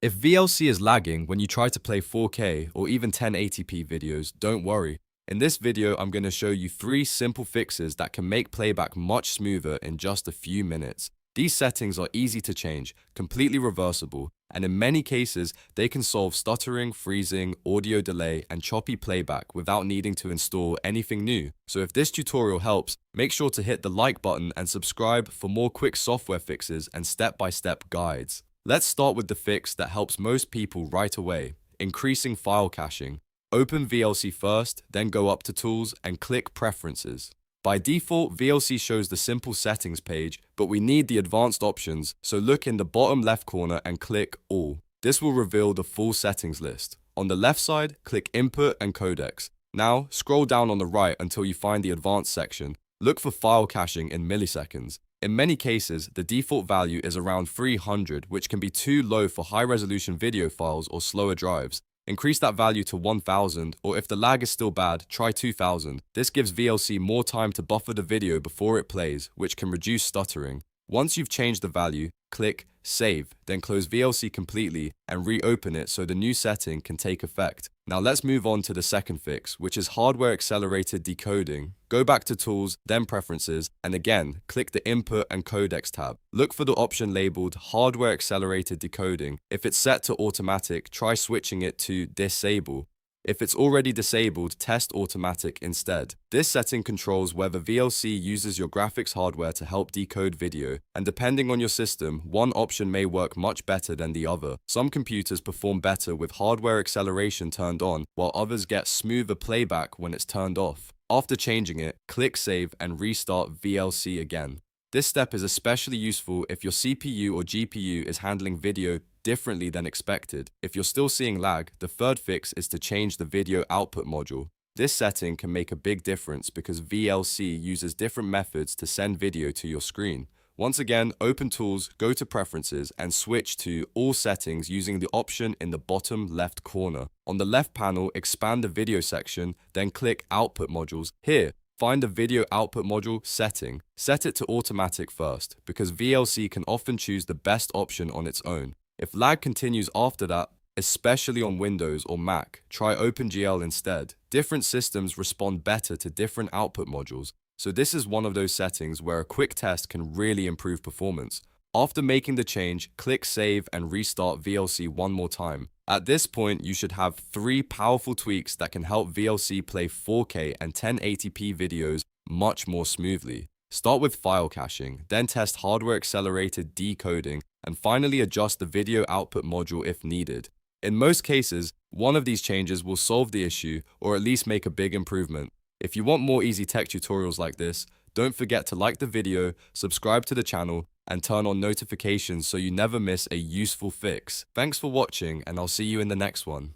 If VLC is lagging when you try to play 4K or even 1080p videos, don't worry. In this video, I'm going to show you 3 simple fixes that can make playback much smoother in just a few minutes. These settings are easy to change, completely reversible, and in many cases, they can solve stuttering, freezing, audio delay, and choppy playback without needing to install anything new. So if this tutorial helps, make sure to hit the like button and subscribe for more quick software fixes and step-by-step guides. Let's start with the fix that helps most people right away, increasing file caching. Open VLC first, then go up to Tools and click Preferences. By default, VLC shows the simple settings page, but we need the advanced options, so look in the bottom left corner and click All. This will reveal the full settings list. On the left side, click Input and Codecs. Now, scroll down on the right until you find the advanced section. Look for file caching in milliseconds. In many cases, the default value is around 300, which can be too low for high-resolution video files or slower drives. Increase that value to 1000, or if the lag is still bad, try 2000. This gives VLC more time to buffer the video before it plays, which can reduce stuttering. Once you've changed the value, click Save, then close VLC completely and reopen it so the new setting can take effect. Now let's move on to the second fix, which is hardware accelerated decoding. Go back to Tools, then Preferences, and again, click the Input and Codecs tab. Look for the option labeled Hardware Accelerated Decoding. If it's set to automatic, try switching it to Disable. If it's already disabled, test automatic instead. This setting controls whether VLC uses your graphics hardware to help decode video, and depending on your system, one option may work much better than the other. Some computers perform better with hardware acceleration turned on, while others get smoother playback when it's turned off. After changing it, click Save and restart VLC again. This step is especially useful if your CPU or GPU is handling video differently than expected. If you're still seeing lag, the third fix is to change the video output module. This setting can make a big difference because VLC uses different methods to send video to your screen. Once again, open Tools, go to Preferences, and switch to All Settings using the option in the bottom left corner. On the left panel, expand the video section, then click Output Modules. Here, find the video output module setting. Set it to automatic first, because VLC can often choose the best option on its own. If lag continues after that, especially on Windows or Mac, try OpenGL instead. Different systems respond better to different output modules, so this is one of those settings where a quick test can really improve performance. After making the change, click Save and restart VLC one more time. At this point, you should have 3 powerful tweaks that can help VLC play 4K and 1080p videos much more smoothly. Start with file caching, then test hardware accelerated decoding, and finally adjust the video output module if needed. In most cases, one of these changes will solve the issue or at least make a big improvement. If you want more easy tech tutorials like this, don't forget to like the video, subscribe to the channel, and turn on notifications so you never miss a useful fix. Thanks for watching, and I'll see you in the next one.